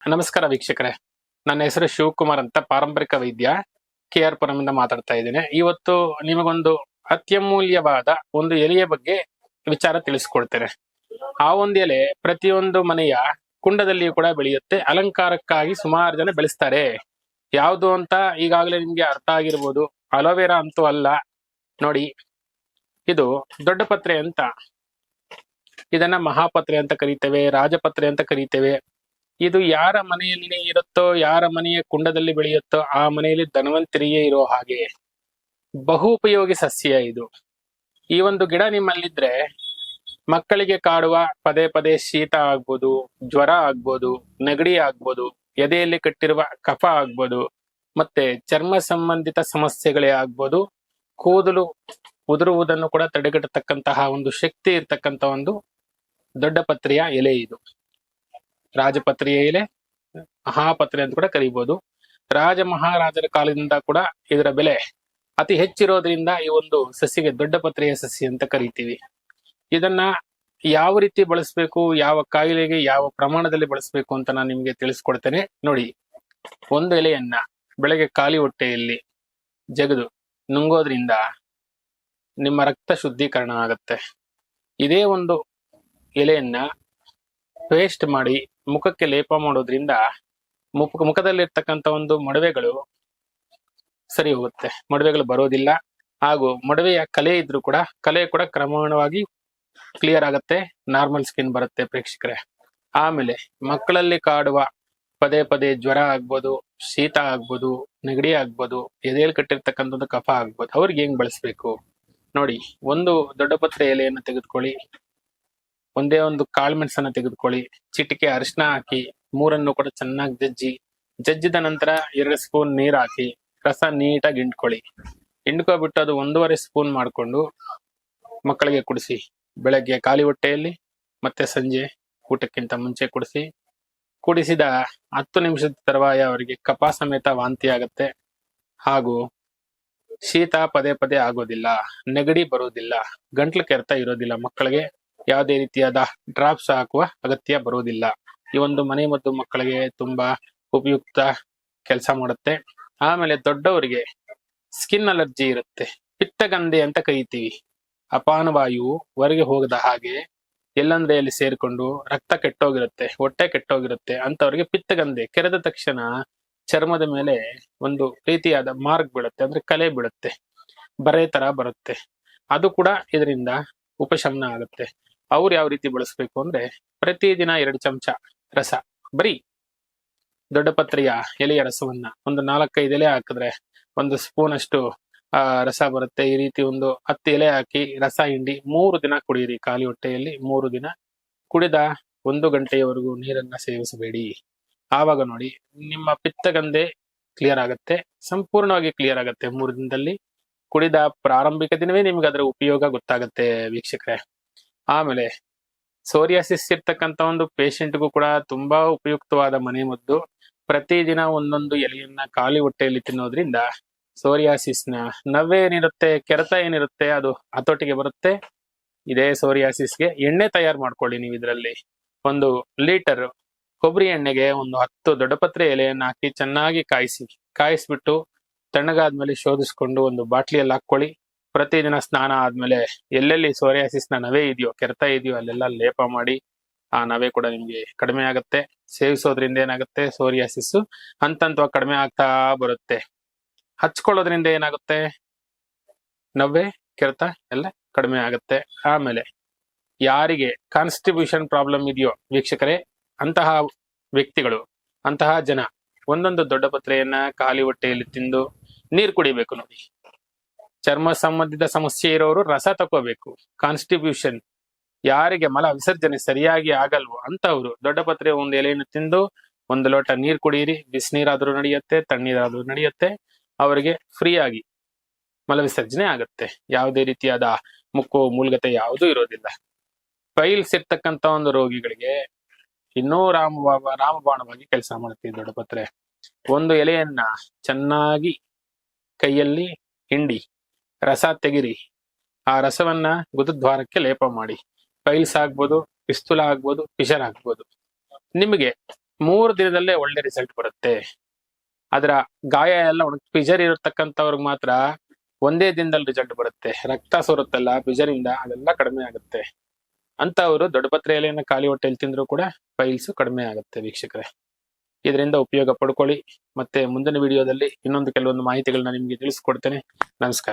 ನಮಸ್ಕಾರ ವೀಕ್ಷಕರೇ, ನನ್ನ ಹೆಸರು ಶಿವಕುಮಾರ್ ಅಂತ, ಪಾರಂಪರಿಕ ವೈದ್ಯ, KR ಪುರಮಿಂದ ಮಾತಾಡ್ತಾ ಇದ್ದೇನೆ. ಇವತ್ತು ನಿಮಗೊಂದು ಅತ್ಯಮೂಲ್ಯವಾದ ಒಂದು ಎಲೆಯ ಬಗ್ಗೆ ವಿಚಾರ ತಿಳಿಸ್ಕೊಡ್ತೇನೆ. ಆ ಒಂದು ಎಲೆ ಪ್ರತಿಯೊಂದು ಮನೆಯ ಕುಂಡದಲ್ಲಿಯೂ ಕೂಡ ಬೆಳೆಯುತ್ತೆ. ಅಲಂಕಾರಕ್ಕಾಗಿ ಸುಮಾರು ಜನ ಬೆಳೆಸ್ತಾರೆ. ಯಾವುದು ಅಂತ ಈಗಾಗಲೇ ನಿಮ್ಗೆ ಅರ್ಥ ಆಗಿರ್ಬೋದು. ಅಲೋವೆರಾ ಅಂತೂ ಅಲ್ಲ ನೋಡಿ. ಇದು ದೊಡ್ಡ ಪತ್ರೆ ಅಂತ, ಇದನ್ನ ಮಹಾಪತ್ರೆ ಅಂತ ಕರೀತೇವೆ, ರಾಜಪತ್ರೆ ಅಂತ ಕರೀತೇವೆ. ಇದು ಯಾರ ಮನೆಯಲ್ಲಿ ಇರುತ್ತೋ, ಯಾರ ಮನೆಯ ಕುಂಡದಲ್ಲಿ ಬೆಳೆಯುತ್ತೋ ಆ ಮನೆಯಲ್ಲಿ ಧನ್ವಂತರಿಯೇ ಇರೋ ಹಾಗೆ ಬಹು ಉಪಯೋಗಿ ಸಸ್ಯ ಇದು. ಈ ಒಂದು ಗಿಡ ನಿಮ್ಮಲ್ಲಿದ್ರೆ ಮಕ್ಕಳಿಗೆ ಕಾಡುವ ಪದೇ ಪದೇ ಶೀತ ಆಗ್ಬೋದು, ಜ್ವರ ಆಗ್ಬೋದು, ನೆಗಡಿ ಆಗ್ಬೋದು, ಎದೆಯಲ್ಲಿ ಕಟ್ಟಿರುವ ಕಫ ಆಗ್ಬೋದು, ಮತ್ತೆ ಚರ್ಮ ಸಂಬಂಧಿತ ಸಮಸ್ಯೆಗಳೇ ಆಗ್ಬೋದು, ಕೂದಲು ಉದುರುವುದನ್ನು ಕೂಡ ತಡೆಗಟ್ಟತಕ್ಕಂತಹ ಒಂದು ಶಕ್ತಿ ಇರ್ತಕ್ಕಂಥ ಒಂದು ದೊಡ್ಡ ಪತ್ರೆಯ ಎಲೆ ಇದು. ರಾಜಪತ್ರೆಯ ಎಲೆ, ಮಹಾಪತ್ರೆ ಅಂತ ಕೂಡ ಕರೀಬಹುದು. ರಾಜ ಮಹಾರಾಜರ ಕಾಲದಿಂದ ಕೂಡ ಇದರ ಬೆಲೆ ಅತಿ ಹೆಚ್ಚಿರೋದ್ರಿಂದ ಈ ಒಂದು ಸಸಿಗೆ ದೊಡ್ಡ ಪತ್ರೆಯ ಸಸಿ ಅಂತ ಕರಿತೀವಿ. ಇದನ್ನ ಯಾವ ರೀತಿ ಬಳಸಬೇಕು, ಯಾವ ಕಾಯಿಲೆಗೆ ಯಾವ ಪ್ರಮಾಣದಲ್ಲಿ ಬಳಸಬೇಕು ಅಂತ ನಾನು ನಿಮ್ಗೆ ತಿಳಿಸ್ಕೊಡ್ತೇನೆ. ನೋಡಿ, ಒಂದು ಎಲೆಯನ್ನ ಬೆಳಗ್ಗೆ ಖಾಲಿ ಹೊಟ್ಟೆಯಲ್ಲಿ ಜಗದು ನುಂಗೋದ್ರಿಂದ ನಿಮ್ಮ ರಕ್ತ ಶುದ್ಧೀಕರಣ ಆಗುತ್ತೆ. ಇದೇ ಒಂದು ಎಲೆಯನ್ನ ಪೇಸ್ಟ್ ಮಾಡಿ ಮುಖಕ್ಕೆ ಲೇಪ ಮಾಡೋದ್ರಿಂದ ಮುಖದಲ್ಲಿರ್ತಕ್ಕಂಥ ಒಂದು ಮೊಡವೆಗಳು ಸರಿ ಹೋಗುತ್ತೆ, ಮೊಡವೆಗಳು ಬರೋದಿಲ್ಲ. ಹಾಗೂ ಮೊಡವೆಯ ಕಲೆ ಇದ್ರೂ ಕೂಡ ಕಲೆ ಕೂಡ ಕ್ರಮವಾಗಿ ಕ್ಲಿಯರ್ ಆಗುತ್ತೆ, ನಾರ್ಮಲ್ ಸ್ಕಿನ್ ಬರುತ್ತೆ ಪ್ರೇಕ್ಷಕರೇ. ಆಮೇಲೆ ಮಕ್ಕಳಲ್ಲಿ ಕಾಡುವ ಪದೇ ಪದೇ ಜ್ವರ ಆಗ್ಬೋದು, ಶೀತ ಆಗ್ಬೋದು, ನೆಗಡಿ ಆಗ್ಬೋದು, ಎದೆಯಲ್ಲಿ ಕಟ್ಟಿರ್ತಕ್ಕಂಥ ಒಂದು ಕಫ ಆಗ್ಬೋದು, ಅವ್ರಿಗೆ ಹೆಂಗ್ ಬಳಸ್ಬೇಕು ನೋಡಿ. ಒಂದು ದೊಡ್ಡ ಪತ್ರೆ ಎಲೆಯನ್ನು ತೆಗೆದುಕೊಳ್ಳಿ, ಒಂದೇ ಒಂದು ಕಾಳುಮೆಣಸನ್ನ ತೆಗೆದುಕೊಳ್ಳಿ, ಚಿಟಿಕೆ ಅರಿಶಿನ ಹಾಕಿ, ಮೂರನ್ನು ಕೂಡ ಚೆನ್ನಾಗಿ ಜಜ್ಜಿದ ನಂತರ 2 ಸ್ಪೂನ್ ನೀರ್ ಹಾಕಿ ರಸ ನೀಟಾಗಿ ಹಿಂಡ್ಕೊಳ್ಳಿ. ಹಿಂಡ್ಕೊಬಿಟ್ಟು ಅದು 1.5 ಸ್ಪೂನ್ ಮಾಡಿಕೊಂಡು ಮಕ್ಕಳಿಗೆ ಕುಡಿಸಿ. ಬೆಳಗ್ಗೆ ಖಾಲಿ ಹೊಟ್ಟೆಯಲ್ಲಿ ಮತ್ತೆ ಸಂಜೆ ಊಟಕ್ಕಿಂತ ಮುಂಚೆ ಕುಡಿಸಿ. ಕುಡಿಸಿದ 10 ನಿಮಿಷದ ತರುವಾಯ ಅವರಿಗೆ ಕಫ ಸಮೇತ ವಾಂತಿ ಆಗುತ್ತೆ, ಹಾಗೂ ಶೀತ ಪದೇ ಪದೇ ಆಗೋದಿಲ್ಲ, ನೆಗಡಿ ಬರೋದಿಲ್ಲ, ಗಂಟ್ಲು ಕೆರೆತ ಇರೋದಿಲ್ಲ, ಮಕ್ಕಳಿಗೆ ಯಾವುದೇ ರೀತಿಯಾದ ಡ್ರಾಪ್ಸ್ ಹಾಕುವ ಅಗತ್ಯ ಬರುವುದಿಲ್ಲ. ಈ ಒಂದು ಮನೆ ಮದ್ದು ಮಕ್ಕಳಿಗೆ ತುಂಬಾ ಉಪಯುಕ್ತ ಕೆಲಸ ಮಾಡುತ್ತೆ. ಆಮೇಲೆ ದೊಡ್ಡವರಿಗೆ ಸ್ಕಿನ್ ಅಲರ್ಜಿ ಇರುತ್ತೆ, ಪಿತ್ತಗಂಧೆ ಅಂತ ಕರಿತೀವಿ. ಅಪಾನವಾಯು ಹೊರಗೆ ಹೋಗದ ಹಾಗೆ ಎಲ್ಲಂದ್ರೆ ಅಲ್ಲಿ ಸೇರ್ಕೊಂಡು ರಕ್ತ ಕೆಟ್ಟೋಗಿರುತ್ತೆ, ಹೊಟ್ಟೆ ಕೆಟ್ಟೋಗಿರುತ್ತೆ ಅಂತವ್ರಿಗೆ ಪಿತ್ತಗಂಧೆ ಕೆರೆದ ತಕ್ಷಣ ಚರ್ಮದ ಮೇಲೆ ಒಂದು ರೀತಿಯಾದ ಮಾರ್ಕ್ ಬೀಳುತ್ತೆ, ಅಂದ್ರೆ ಕಲೆ ಬೀಳುತ್ತೆ, ಬರೆ ತರ ಬರುತ್ತೆ. ಅದು ಕೂಡ ಇದರಿಂದ ಉಪಶಮನ ಆಗುತ್ತೆ. ಅವ್ರು ಯಾವ ರೀತಿ ಬಳಸಬೇಕು ಅಂದ್ರೆ, ಪ್ರತಿದಿನ 2 ಚಮಚ ರಸ, ಬರೀ ದೊಡ್ಡ ಪತ್ರೆಯ ಎಲೆಯ ರಸವನ್ನ ಒಂದು 4-5 ಎಲೆ ಹಾಕಿದ್ರೆ 1 ಸ್ಪೂನ್ ಅಷ್ಟು ರಸ ಬರುತ್ತೆ. ಈ ರೀತಿ ಒಂದು 10 ಎಲೆ ಹಾಕಿ ರಸ ಹಿಂಡಿ 3 ದಿನ ಕುಡಿಯಿರಿ ಖಾಲಿ ಹೊಟ್ಟೆಯಲ್ಲಿ. 3 ದಿನ ಕುಡಿದ 1 ಗಂಟೆಯವರೆಗೂ ನೀರನ್ನ ಸೇವಿಸಬೇಡಿ. ಆವಾಗ ನೋಡಿ ನಿಮ್ಮ ಪಿತ್ತಗಂಧೆ ಕ್ಲಿಯರ್ ಆಗುತ್ತೆ, ಸಂಪೂರ್ಣವಾಗಿ ಕ್ಲಿಯರ್ ಆಗುತ್ತೆ. 3 ದಿನದಲ್ಲಿ ಕುಡಿದ ಪ್ರಾರಂಭಿಕ ದಿನವೇ ನಿಮ್ಗೆ ಅದರ ಉಪಯೋಗ ಗೊತ್ತಾಗುತ್ತೆ ವೀಕ್ಷಕರೇ. ಆಮೇಲೆ ಸೋರಿಯಾಸಿಸ್ ಇರ್ತಕ್ಕಂಥ ಒಂದು ಪೇಷಂಟ್ಗೂ ಕೂಡ ತುಂಬಾ ಉಪಯುಕ್ತವಾದ ಮನೆ ಮದ್ದು. ಪ್ರತಿದಿನ ಒಂದೊಂದು ಎಲೆಯನ್ನ ಖಾಲಿ ಹೊಟ್ಟೆಯಲ್ಲಿ ತಿನ್ನೋದ್ರಿಂದ ಸೋರಿಯಾಸಿಸ್ನ ನವ್ವೆ ಏನಿರುತ್ತೆ, ಕೆರೆತ ಏನಿರುತ್ತೆ, ಅದು ಹತೋಟಿಗೆ ಬರುತ್ತೆ. ಇದೇ ಸೋರಿಯಾಸಿಸ್ಗೆ ಎಣ್ಣೆ ತಯಾರು ಮಾಡ್ಕೊಳ್ಳಿ ನೀವು. ಇದರಲ್ಲಿ 1 ಲೀಟರ್ ಕೊಬ್ಬರಿ ಎಣ್ಣೆಗೆ ಒಂದು 10 ದೊಡ್ಡಪತ್ರೆ ಎಲೆಯನ್ನ ಹಾಕಿ ಚೆನ್ನಾಗಿ ಕಾಯಿಸ್ಬಿಟ್ಟು ತಣ್ಣಗಾದ್ಮೇಲೆ ಶೋಧಿಸ್ಕೊಂಡು ಒಂದು ಬಾಟ್ಲಿಯಲ್ಲಿ ಹಾಕೊಳ್ಳಿ. ಪ್ರತಿದಿನ ಸ್ನಾನ ಆದ್ಮೇಲೆ ಎಲ್ಲೆಲ್ಲಿ ಸೋರಿಯಾಸಿಸ್ನ ನವೆ ಇದೆಯೋ, ಕೆರೆತ ಇದೆಯೋ ಅಲ್ಲೆಲ್ಲ ಲೇಪ ಮಾಡಿ. ಆ ನವೆ ಕೂಡ ನಿಮ್ಗೆ ಕಡಿಮೆ ಆಗುತ್ತೆ. ಸೇವಿಸೋದ್ರಿಂದ ಏನಾಗುತ್ತೆ, ಸೋರಿಯಾಸಿಸ್ ಹಂತವಾಗಿ ಕಡಿಮೆ ಆಗ್ತಾ ಬರುತ್ತೆ. ಹಚ್ಕೊಳ್ಳೋದ್ರಿಂದ ಏನಾಗುತ್ತೆ, ನವೆ ಕೆರೆತ ಎಲ್ಲ ಕಡಿಮೆ ಆಗುತ್ತೆ. ಆಮೇಲೆ ಯಾರಿಗೆ ಕಾನ್ಸ್ಟಿಬ್ಯೂಷನ್ ಪ್ರಾಬ್ಲಮ್ ಇದೆಯೋ ವೀಕ್ಷಕರೇ, ಅಂತಹ ವ್ಯಕ್ತಿಗಳು, ಅಂತಹ ಜನ ಒಂದೊಂದು ದೊಡ್ಡ ಪತ್ರೆಯನ್ನ ಖಾಲಿ ಹೊಟ್ಟೆಯಲ್ಲಿ ತಿಂದು ನೀರು ಕುಡಿಬೇಕು ನೋಡಿ. ಚರ್ಮ ಸಂಬಂಧಿತ ಸಮಸ್ಯೆ ಇರೋರು ರಸ ತಗೋಬೇಕು. ಕಾನ್ಸ್ಟಿಬ್ಯೂಷನ್, ಯಾರಿಗೆ ಮಲ ವಿಸರ್ಜನೆ ಸರಿಯಾಗಿ ಆಗಲ್ವೋ ಅಂತವ್ರು ದೊಡ್ಡ ಪತ್ರೆ ಒಂದು ಎಲೆಯನ್ನು ತಿಂದು 1 ಲೋಟ ನೀರು ಕುಡಿಯಿರಿ. ಬಿಸಿನೀರಾದ್ರೂ ನಡೆಯುತ್ತೆ, ತಣ್ಣೀರಾದ್ರೂ ನಡೆಯುತ್ತೆ. ಅವರಿಗೆ ಫ್ರೀ ಆಗಿ ಮಲ ವಿಸರ್ಜನೆ ಆಗುತ್ತೆ. ಯಾವುದೇ ರೀತಿಯಾದ ಮುಕ್ಕು ಮೂಲ್ಗತೆ ಯಾವುದೂ ಇರೋದಿಲ್ಲ. ಪೈಲ್ಸ್ ಇರ್ತಕ್ಕಂಥ ಒಂದು ರೋಗಿಗಳಿಗೆ ಇನ್ನೂ ರಾಮಬಾಣವಾಗಿ ಕೆಲಸ ಮಾಡುತ್ತೆ ದೊಡ್ಡ ಪತ್ರೆ. ಒಂದು ಎಲೆಯನ್ನ ಚೆನ್ನಾಗಿ ಕೈಯಲ್ಲಿ ಹಿಂಡಿ ರಸ ತೆಗಿರಿ. ಆ ರಸವನ್ನ ಗುದದ್ವಾರಕ್ಕೆ ಲೇಪ ಮಾಡಿ. ಪೈಲ್ಸ್ ಆಗ್ಬೋದು, ಪಿಸ್ತುಲ ಆಗ್ಬೋದು, ಫಿಷರ್ ಆಗ್ಬೋದು. ನಿಮಗೆ 3 ದಿನದಲ್ಲೇ ಒಳ್ಳೆ ರಿಸಲ್ಟ್ ಬರುತ್ತೆ. ಅದರ ಗಾಯ ಎಲ್ಲ ಪಿಜರ್ ಇರತಕ್ಕಂಥವ್ರಿಗೆ ಮಾತ್ರ ಒಂದೇ ದಿನದಲ್ಲಿ ರಿಸಲ್ಟ್ ಬರುತ್ತೆ. ರಕ್ತ ಸೋರುತ್ತಲ್ಲ ಪಿಜರಿಂದ, ಅದೆಲ್ಲ ಕಡಿಮೆ ಆಗುತ್ತೆ. ಅಂತವರು ದೊಡ್ಡಪತ್ರೆ ಎಲೆಯನ್ನು ಖಾಲಿ ಹೊಟ್ಟೆಯಲ್ಲಿ ತಿಂದ್ರು ಕೂಡ ಪೈಲ್ಸ್ ಕಡಿಮೆ ಆಗುತ್ತೆ ವೀಕ್ಷಕರೇ. ಇದರಿಂದ ಉಪಯೋಗ ಪಡ್ಕೊಳ್ಳಿ. ಮತ್ತೆ ಮುಂದಿನ ವಿಡಿಯೋದಲ್ಲಿ ಇನ್ನೊಂದು ಕೆಲವೊಂದು ಮಾಹಿತಿಗಳನ್ನ ನಿಮ್ಗೆ ತಿಳಿಸ್ಕೊಡ್ತೇನೆ. ನಮಸ್ಕಾರ.